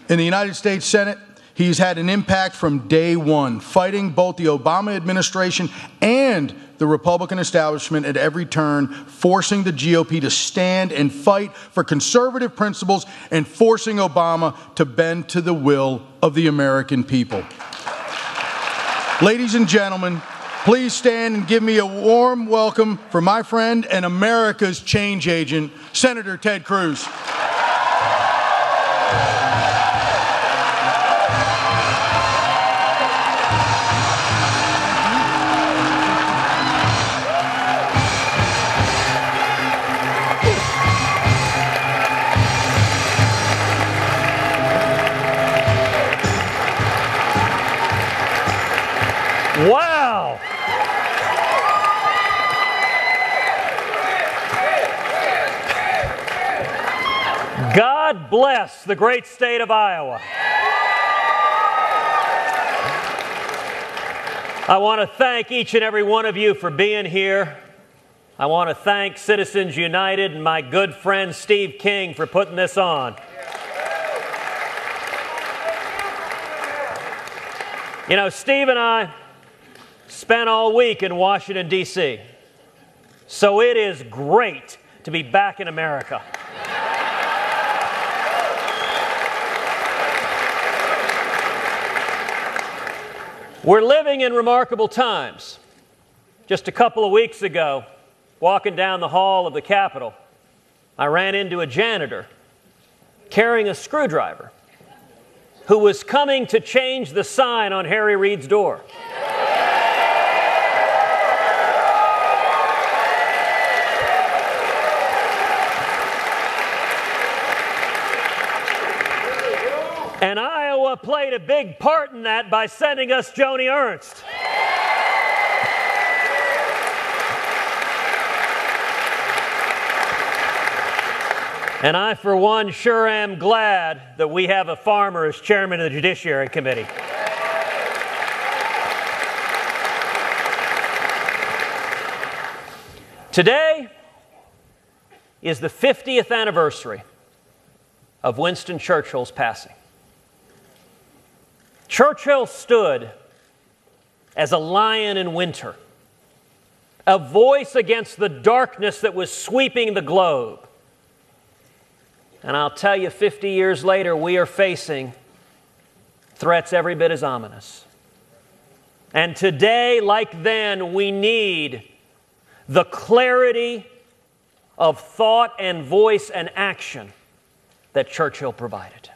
In the United States Senate, he's had an impact from day one, fighting both the Obama administration and the Republican establishment at every turn, forcing the GOP to stand and fight for conservative principles and forcing Obama to bend to the will of the American people. Ladies and gentlemen, please stand and give me a warm welcome for my friend and America's change agent, Senator Ted Cruz. Wow! God bless the great state of Iowa. I want to thank each and every one of you for being here. I want to thank Citizens United and my good friend Steve King for putting this on. You know, Steve and I spent all week in Washington, D.C., so it is great to be back in America. We're living in remarkable times. Just a couple of weeks ago, walking down the hall of the Capitol, I ran into a janitor carrying a screwdriver who was coming to change the sign on Harry Reid's door. And Iowa played a big part in that by sending us Joni Ernst. And I, for one, sure am glad that we have a farmer as chairman of the Judiciary Committee. Today is the 50th anniversary of Winston Churchill's passing. Churchill stood as a lion in winter, a voice against the darkness that was sweeping the globe. And I'll tell you, 50 years later, we are facing threats every bit as ominous. And today, like then, we need the clarity of thought and voice and action that Churchill provided.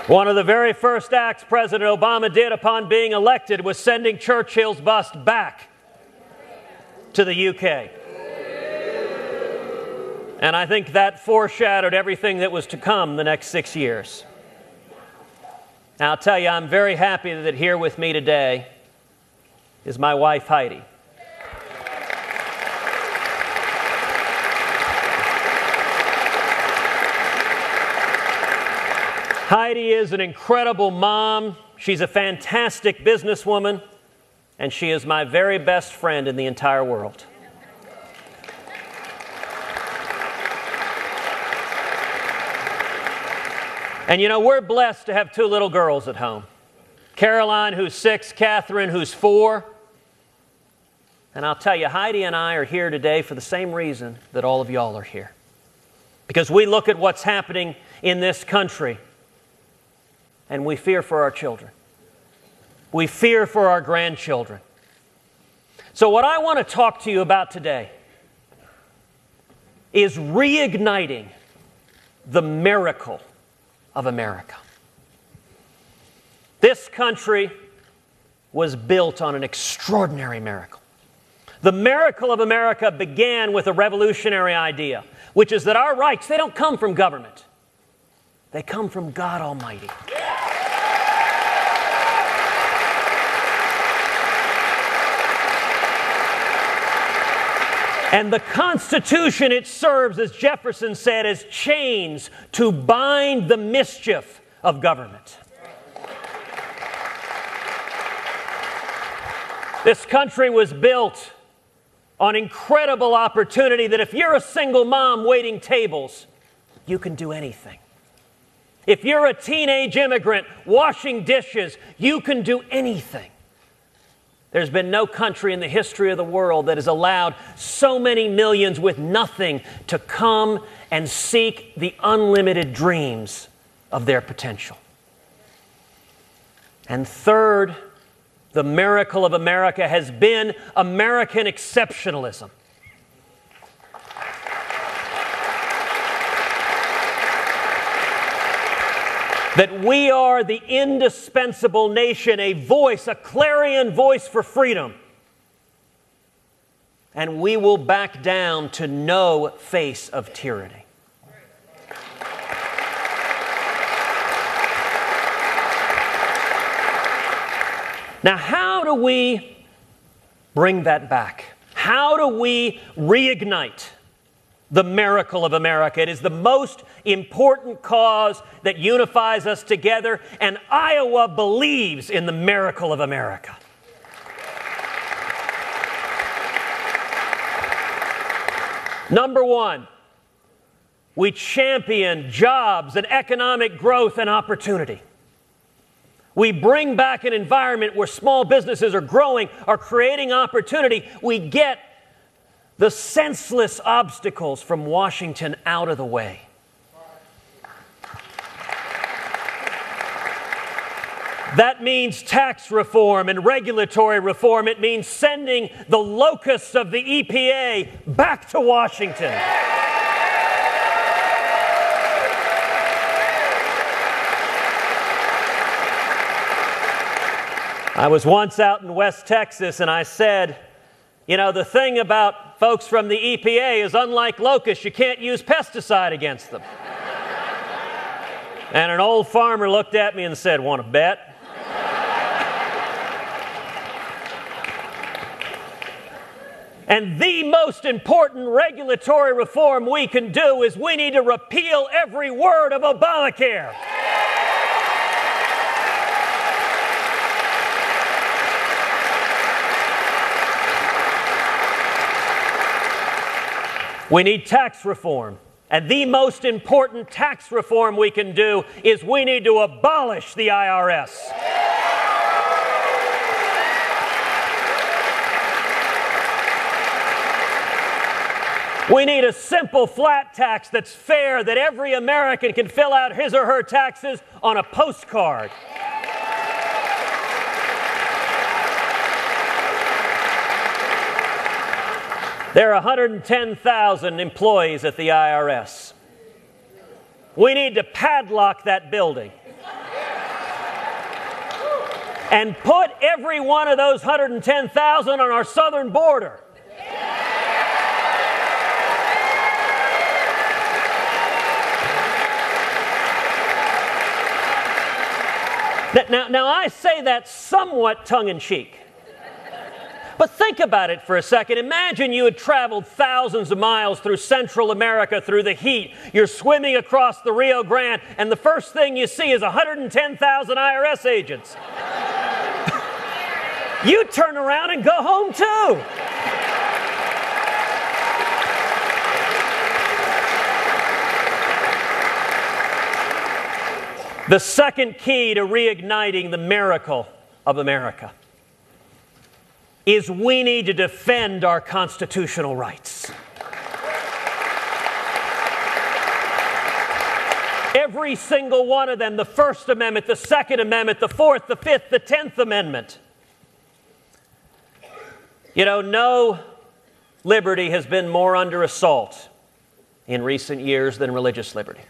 One of the very first acts President Obama did upon being elected was sending Churchill's bust back to the UK. And I think that foreshadowed everything that was to come the next 6 years. Now, I'll tell you, I'm very happy that here with me today is my wife, Heidi. Heidi is an incredible mom. She's a fantastic businesswoman, and she is my very best friend in the entire world. And you know, we're blessed to have two little girls at home. Caroline, who's 6, Catherine, who's 4. And I'll tell you, Heidi and I are here today for the same reason that all of y'all are here. Because we look at what's happening in this country, and we fear for our children. We fear for our grandchildren. So what I want to talk to you about today is reigniting the miracle of America. This country was built on an extraordinary miracle. The miracle of America began with a revolutionary idea, which is that our rights, they don't come from government. They come from God Almighty. And the Constitution, it serves, as Jefferson said, as chains to bind the mischief of government. This country was built on incredible opportunity that if you're a single mom waiting tables, you can do anything. If you're a teenage immigrant washing dishes, you can do anything. There's been no country in the history of the world that has allowed so many millions with nothing to come and seek the unlimited dreams of their potential. And third, the miracle of America has been American exceptionalism. That we are the indispensable nation, a voice, a clarion voice for freedom. And we will back down to no face of tyranny. Now, how do we bring that back? How do we reignite the miracle of America? It is the most important cause that unifies us together, and Iowa believes in the miracle of America. Number one, we champion jobs and economic growth and opportunity. We bring back an environment where small businesses are growing, are creating opportunity. We get the senseless obstacles from Washington out of the way. That means tax reform and regulatory reform. It means sending the locusts of the EPA back to Washington. I was once out in West Texas and I said, you know, the thing about folks from the EPA is unlike locusts, you can't use pesticide against them. And an old farmer looked at me and said, "Want to bet?" And the most important regulatory reform we can do is we need to repeal every word of Obamacare. We need tax reform. And the most important tax reform we can do is we need to abolish the IRS. We need a simple flat tax that's fair, that every American can fill out his or her taxes on a postcard. There are 110,000 employees at the IRS. We need to padlock that building and put every one of those 110,000 on our southern border. Now, I say that somewhat tongue-in-cheek. But think about it for a second. Imagine you had traveled thousands of miles through Central America through the heat. You're swimming across the Rio Grande, and the first thing you see is 110,000 IRS agents. You turn around and go home too. The second key to reigniting the miracle of America is we need to defend our constitutional rights. Every single one of them, the First Amendment, the Second Amendment, the Fourth, the Fifth, the 10th Amendment. You know, no liberty has been more under assault in recent years than religious liberty.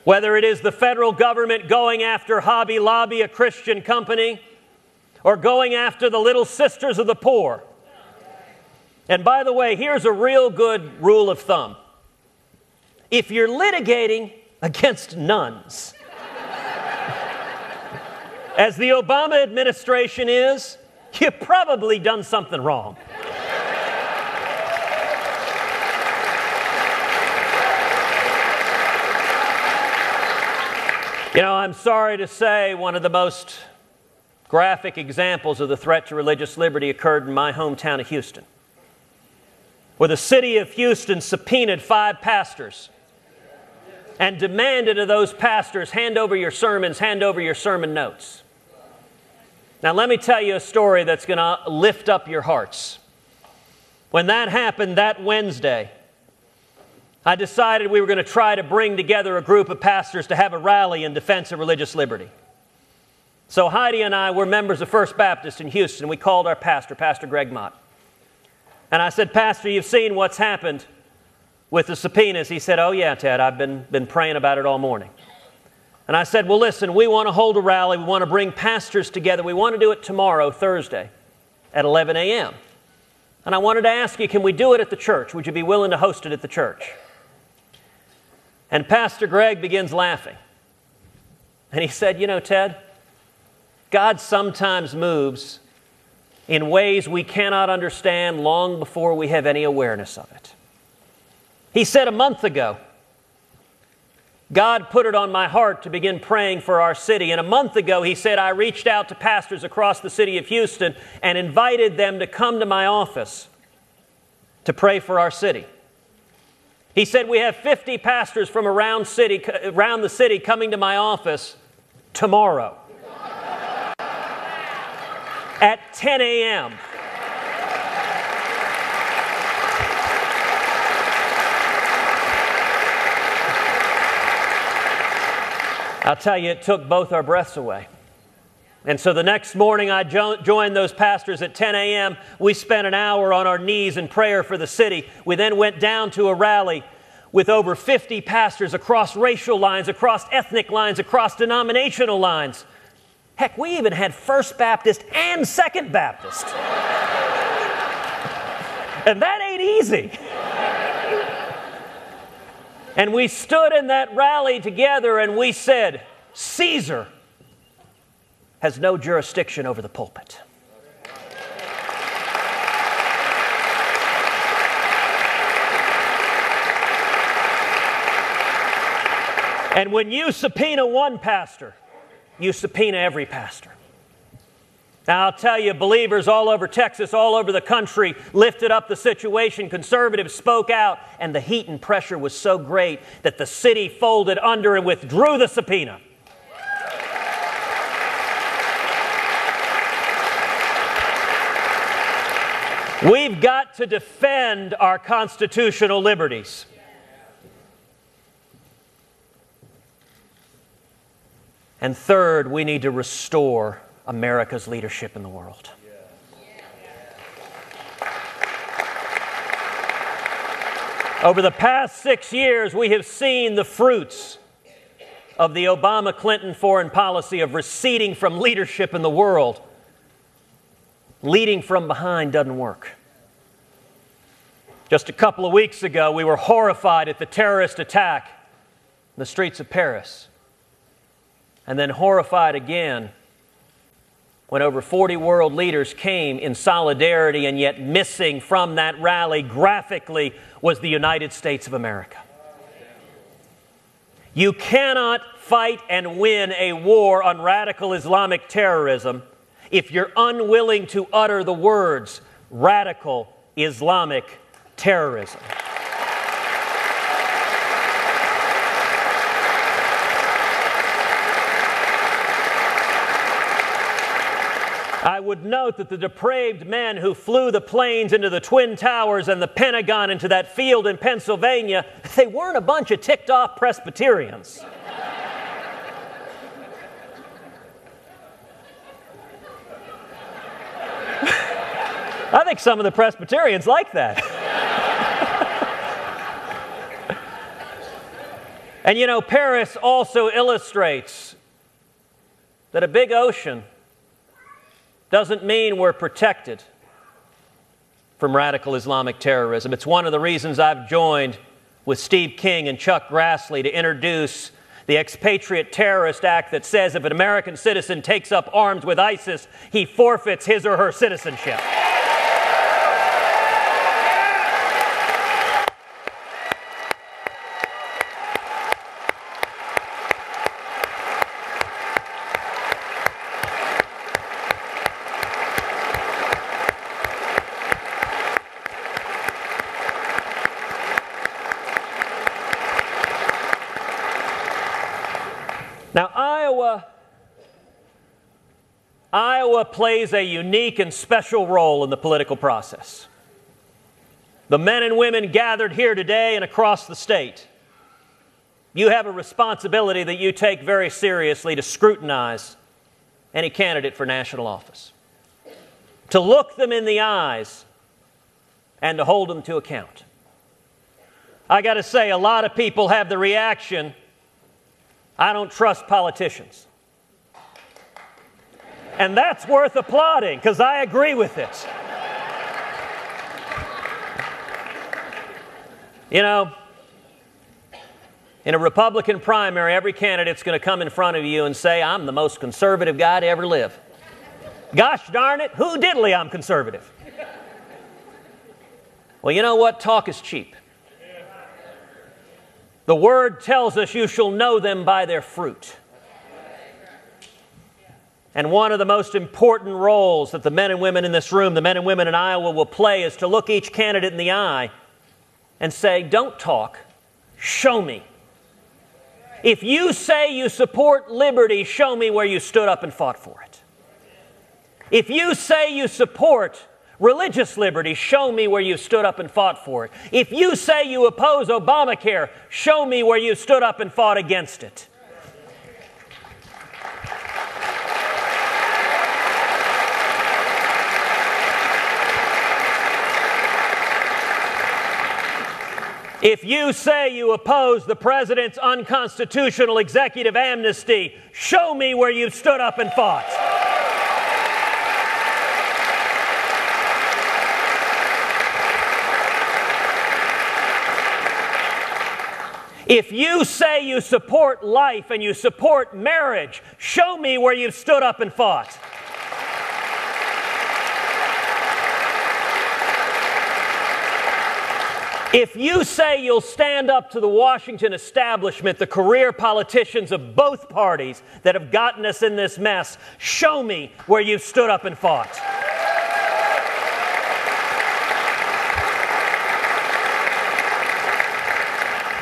Whether it is the federal government going after Hobby Lobby, a Christian company, or going after the Little Sisters of the Poor. And by the way, here's a real good rule of thumb. If you're litigating against nuns, as the Obama administration is, you've probably done something wrong. You know, I'm sorry to say one of the most graphic examples of the threat to religious liberty occurred in my hometown of Houston, where the city of Houston subpoenaed 5 pastors and demanded of those pastors, hand over your sermons, hand over your sermon notes. Now let me tell you a story that's going to lift up your hearts. When that happened that Wednesday, I decided we were going to try to bring together a group of pastors to have a rally in defense of religious liberty. So Heidi and I were members of First Baptist in Houston. We called our pastor, Pastor Greg Mott. And I said, Pastor, you've seen what's happened with the subpoenas. He said, oh yeah, Ted, I've been praying about it all morning. And I said, well, listen, we want to hold a rally. We want to bring pastors together. We want to do it tomorrow, Thursday, at 11 a.m. And I wanted to ask you, can we do it at the church? Would you be willing to host it at the church? And Pastor Greg begins laughing. And he said, you know, Ted, God sometimes moves in ways we cannot understand long before we have any awareness of it. He said a month ago, God put it on my heart to begin praying for our city. And a month ago, he said, I reached out to pastors across the city of Houston and invited them to come to my office to pray for our city. He said, we have 50 pastors from around the city coming to my office tomorrow at 10 a.m. I'll tell you, it took both our breaths away. And so the next morning, I joined those pastors at 10 a.m. We spent an hour on our knees in prayer for the city. We then went down to a rally with over 50 pastors across racial lines, across ethnic lines, across denominational lines. Heck, we even had First Baptist and Second Baptist. And that ain't easy. And we stood in that rally together and we said, Caesar has no jurisdiction over the pulpit. And when you subpoena one pastor, you subpoena every pastor. Now, I'll tell you, believers all over Texas, all over the country, lifted up the situation. Conservatives spoke out, and the heat and pressure was so great that the city folded under and withdrew the subpoena. We've got to defend our constitutional liberties. And third, we need to restore America's leadership in the world. Over the past 6 years, we have seen the fruits of the Obama-Clinton foreign policy of receding from leadership in the world. Leading from behind doesn't work. Just a couple of weeks ago, we were horrified at the terrorist attack in the streets of Paris. And then horrified again when over 40 world leaders came in solidarity, and yet missing from that rally graphically was the United States of America. You cannot fight and win a war on radical Islamic terrorism if you're unwilling to utter the words radical Islamic terrorism. I would note that the depraved men who flew the planes into the Twin Towers and the Pentagon into that field in Pennsylvania, they weren't a bunch of ticked-off Presbyterians. I think some of the Presbyterians like that. And you know, Paris also illustrates that a big ocean doesn't mean we're protected from radical Islamic terrorism. It's one of the reasons I've joined with Steve King and Chuck Grassley to introduce the Expatriate Terrorist Act that says if an American citizen takes up arms with ISIS, he forfeits his or her citizenship. Now, Iowa plays a unique and special role in the political process. The men and women gathered here today and across the state, you have a responsibility that you take very seriously to scrutinize any candidate for national office, to look them in the eyes and to hold them to account. I got to say, a lot of people have the reaction, I don't trust politicians. And that's worth applauding, because I agree with it. You know, in a Republican primary, every candidate's going to come in front of you and say, I'm the most conservative guy to ever live. Gosh darn it, who diddly I'm conservative? Well, you know what? Talk is cheap. The Word tells us you shall know them by their fruit. And one of the most important roles that the men and women in this room, the men and women in Iowa will play is to look each candidate in the eye and say, don't talk, show me. If you say you support liberty, show me where you stood up and fought for it. If you say you support religious liberty, show me where you stood up and fought for it. If you say you oppose Obamacare, show me where you stood up and fought against it. If you say you oppose the President's unconstitutional executive amnesty, show me where you stood up and fought. If you say you support life and you support marriage, show me where you stood up and fought. If you say you'll stand up to the Washington establishment, the career politicians of both parties that have gotten us in this mess, show me where you stood up and fought.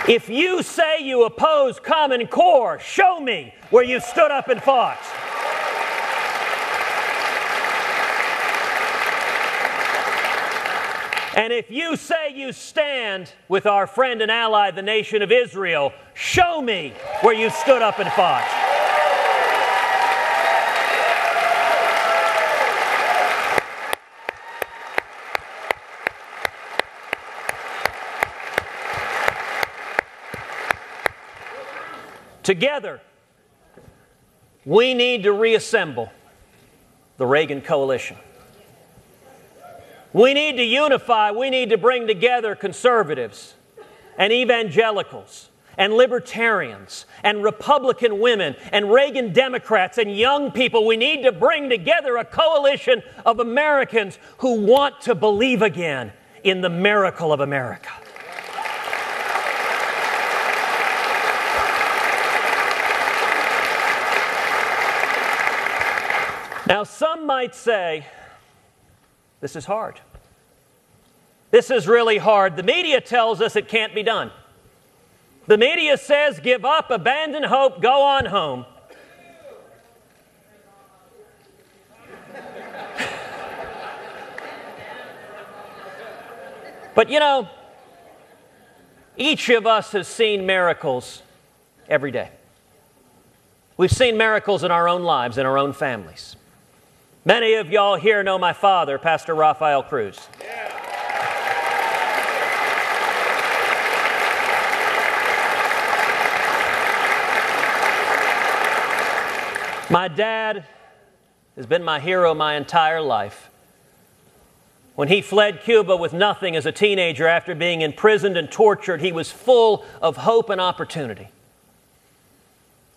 If you say you oppose Common Core, show me where you stood up and fought. And if you say you stand with our friend and ally, the nation of Israel, show me where you stood up and fought. Together, we need to reassemble the Reagan coalition. We need to unify, we need to bring together conservatives and evangelicals and libertarians and Republican women and Reagan Democrats and young people. We need to bring together a coalition of Americans who want to believe again in the miracle of America. Now, some might say, this is hard. This is really hard. The media tells us it can't be done. The media says, give up, abandon hope, go on home. But you know, each of us has seen miracles every day. We've seen miracles in our own lives, in our own families. Many of y'all here know my father, Pastor Raphael Cruz. My dad has been my hero my entire life. When he fled Cuba with nothing as a teenager after being imprisoned and tortured, he was full of hope and opportunity.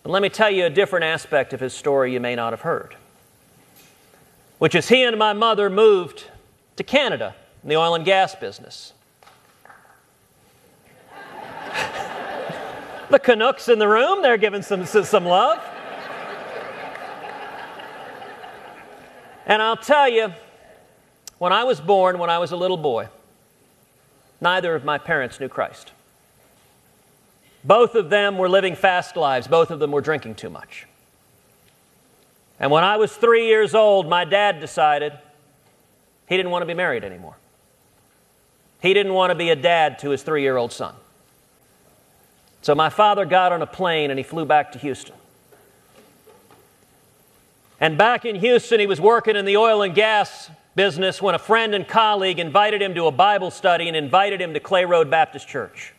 But let me tell you a different aspect of his story you may not have heard, which is he and my mother moved to Canada in the oil and gas business. The Canucks in the room, they're giving some love. And I'll tell you, when I was born, when I was a little boy, neither of my parents knew Christ. Both of them were living fast lives. Both of them were drinking too much. And when I was 3 years old, my dad decided he didn't want to be married anymore. He didn't want to be a dad to his 3-year-old son. So my father got on a plane and he flew back to Houston. And back in Houston, he was working in the oil and gas business when a friend and colleague invited him to a Bible study and invited him to Clay Road Baptist Church.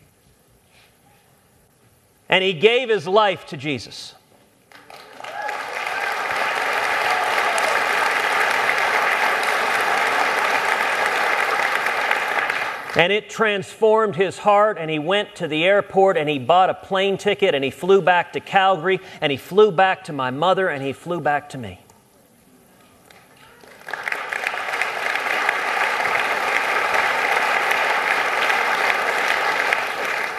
And he gave his life to Jesus. And it transformed his heart, and he went to the airport and he bought a plane ticket and he flew back to Calgary and he flew back to my mother and he flew back to me.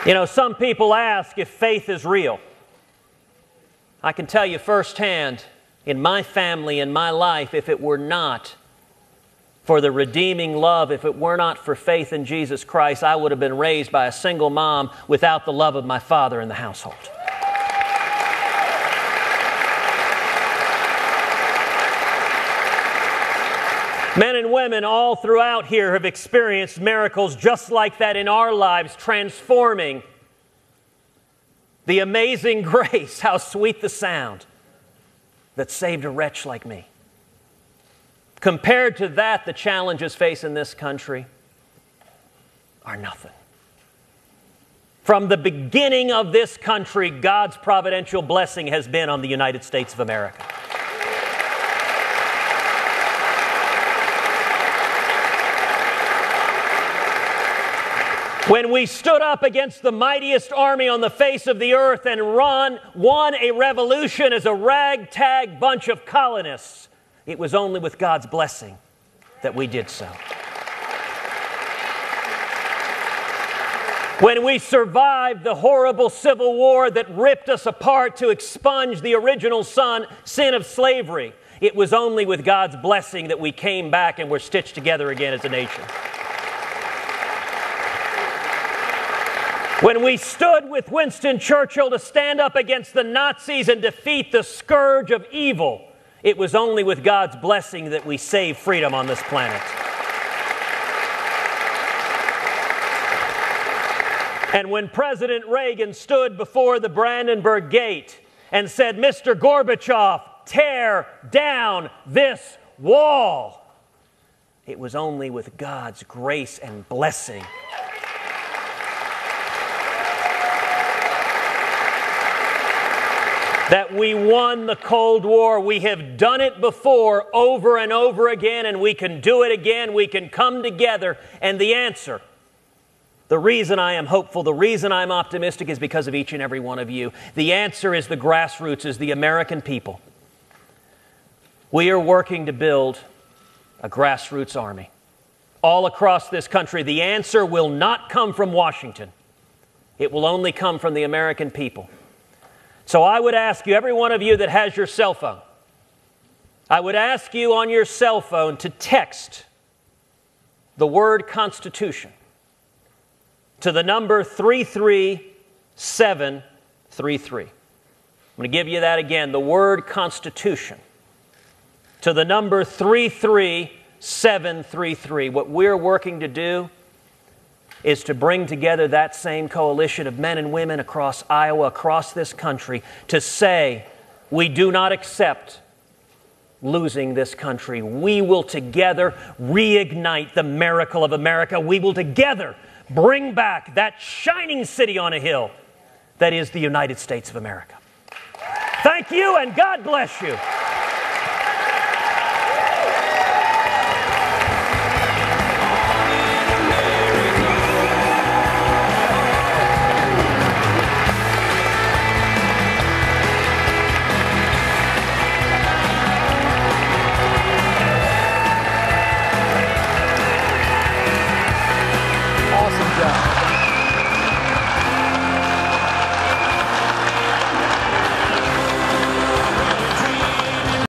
You know, some people ask if faith is real. I can tell you firsthand, in my family, in my life, if it were not for the redeeming love, if it were not for faith in Jesus Christ, I would have been raised by a single mom without the love of my father in the household. Men and women all throughout here have experienced miracles just like that in our lives, transforming the amazing grace, how sweet the sound that saved a wretch like me. Compared to that, the challenges facing this country are nothing. From the beginning of this country, God's providential blessing has been on the United States of America. When we stood up against the mightiest army on the face of the earth and won a revolution as a ragtag bunch of colonists, it was only with God's blessing that we did so. When we survived the horrible civil war that ripped us apart to expunge the original sin of slavery, it was only with God's blessing that we came back and were stitched together again as a nation. When we stood with Winston Churchill to stand up against the Nazis and defeat the scourge of evil, it was only with God's blessing that we saved freedom on this planet. And when President Reagan stood before the Brandenburg Gate and said, "Mr. Gorbachev, tear down this wall," it was only with God's grace and blessing that we won the Cold War. We have done it before over and over again, and we can do it again. We can come together. And the answer, the reason I am hopeful, the reason I'm optimistic is because of each and every one of you. The answer is the grassroots, is the American people. We are working to build a grassroots army all across this country. The answer will not come from Washington. It will only come from the American people. So I would ask you, every one of you that has your cell phone, I would ask you on your cell phone to text the word Constitution to the number 33733. I'm going to give you that again, the word Constitution to the number 33733. What we're working to do is to bring together that same coalition of men and women across Iowa, across this country, to say, we do not accept losing this country. We will together reignite the miracle of America. We will together bring back that shining city on a hill that is the United States of America. Thank you, and God bless you.